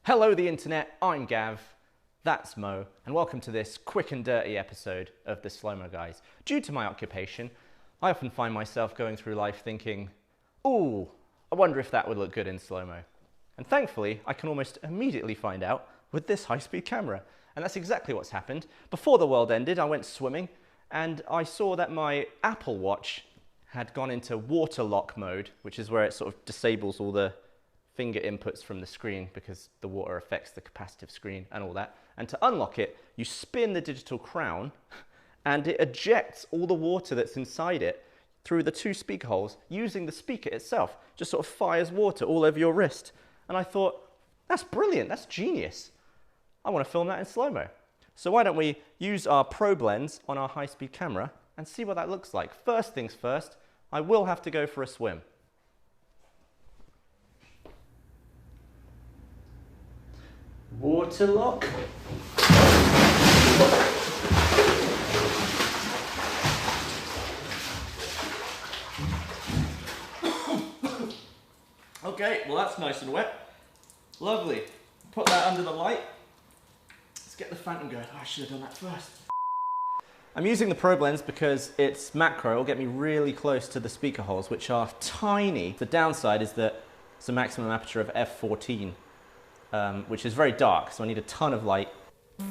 Hello the internet, I'm Gav, that's Mo, and welcome to this quick and dirty episode of the Slow-Mo Guys. Due to my occupation, I often find myself going through life thinking, ooh, I wonder if that would look good in slow-mo. And thankfully, I can almost immediately find out with this high-speed camera. And that's exactly what's happened. Before the world ended, I went swimming, and I saw that my Apple Watch had gone into water lock mode, which is where it sort of disables all the finger inputs from the screen because the water affects the capacitive screen and all that. And to unlock it, you spin the digital crown and it ejects all the water that's inside it through the two speaker holes using the speaker itself. Just sort of fires water all over your wrist. And I thought, that's brilliant, that's genius. I want to film that in slow-mo. So why don't we use our probe lens on our high-speed camera and see what that looks like. First things first, I will have to go for a swim. Water lock. Okay, well that's nice and wet. Lovely. Put that under the light. Let's get the phantom going. Oh, I should have done that first. I'm using the probe lens because it's macro. It'll get me really close to the speaker holes, which are tiny. The downside is that it's a maximum aperture of f14, which is very dark, so I need a ton of light. I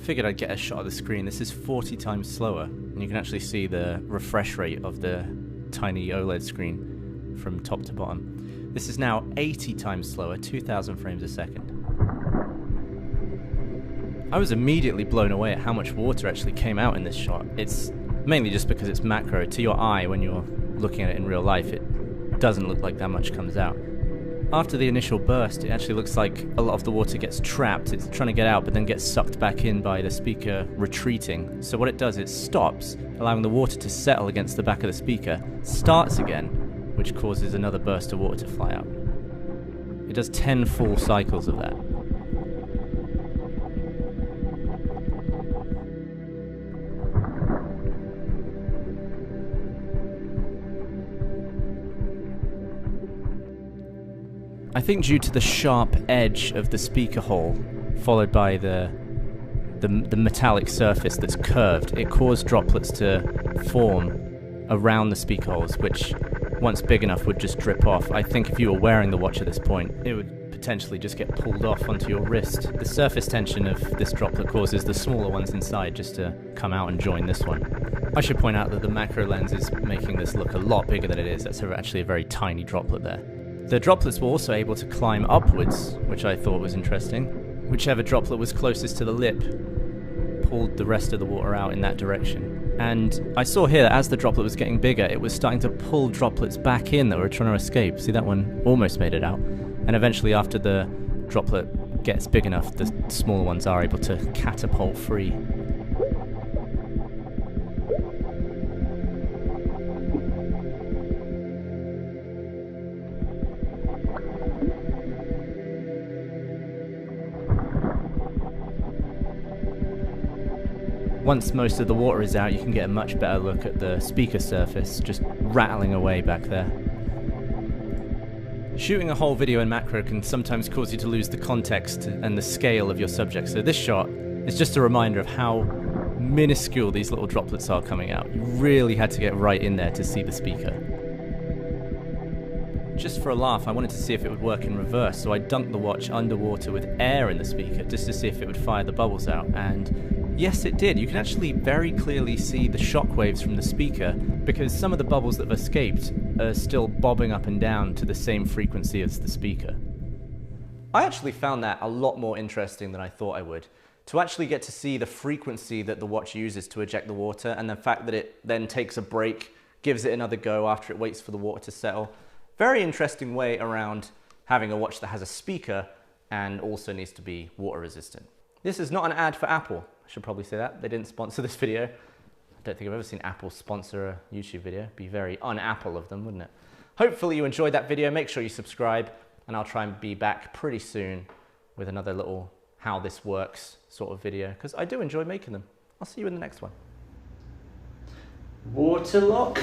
figured I'd get a shot of the screen. This is 40 times slower, and you can actually see the refresh rate of the tiny OLED screen from top to bottom. This is now 80 times slower, 2,000 frames a second. I was immediately blown away at how much water actually came out in this shot. It's mainly just because it's macro. To your eye, when you're looking at it in real life, it doesn't look like that much comes out. After the initial burst, it actually looks like a lot of the water gets trapped. It's trying to get out, but then gets sucked back in by the speaker retreating. So what it does, it stops, allowing the water to settle against the back of the speaker, starts again, which causes another burst of water to fly out. It does 10 full cycles of that. I think due to the sharp edge of the speaker hole, followed by the metallic surface that's curved, it caused droplets to form around the speaker holes, which once big enough would just drip off. I think if you were wearing the watch at this point, it would potentially just get pulled off onto your wrist. The surface tension of this droplet causes the smaller ones inside just to come out and join this one. I should point out that the macro lens is making this look a lot bigger than it is. That's actually a very tiny droplet there. The droplets were also able to climb upwards, which I thought was interesting. Whichever droplet was closest to the lip pulled the rest of the water out in that direction. And I saw here that as the droplet was getting bigger, it was starting to pull droplets back in that were trying to escape. See, that one almost made it out. And eventually, after the droplet gets big enough, the smaller ones are able to catapult free. Once most of the water is out, you can get a much better look at the speaker surface, just rattling away back there. Shooting a whole video in macro can sometimes cause you to lose the context and the scale of your subject, so this shot is just a reminder of how minuscule these little droplets are coming out. You really had to get right in there to see the speaker. Just for a laugh, I wanted to see if it would work in reverse, so I dunked the watch underwater with air in the speaker just to see if it would fire the bubbles out, and yes, it did. You can actually very clearly see the shock waves from the speaker because some of the bubbles that have escaped are still bobbing up and down to the same frequency as the speaker. I actually found that a lot more interesting than I thought I would. To actually get to see the frequency that the watch uses to eject the water and the fact that it then takes a break, gives it another go after it waits for the water to settle. Very interesting way around having a watch that has a speaker and also needs to be water resistant. This is not an ad for Apple. I should probably say that. They didn't sponsor this video. I don't think I've ever seen Apple sponsor a YouTube video. It'd be very un-Apple of them, wouldn't it? Hopefully you enjoyed that video. Make sure you subscribe, and I'll try and be back pretty soon with another little how this works sort of video, because I do enjoy making them. I'll see you in the next one. Water lock.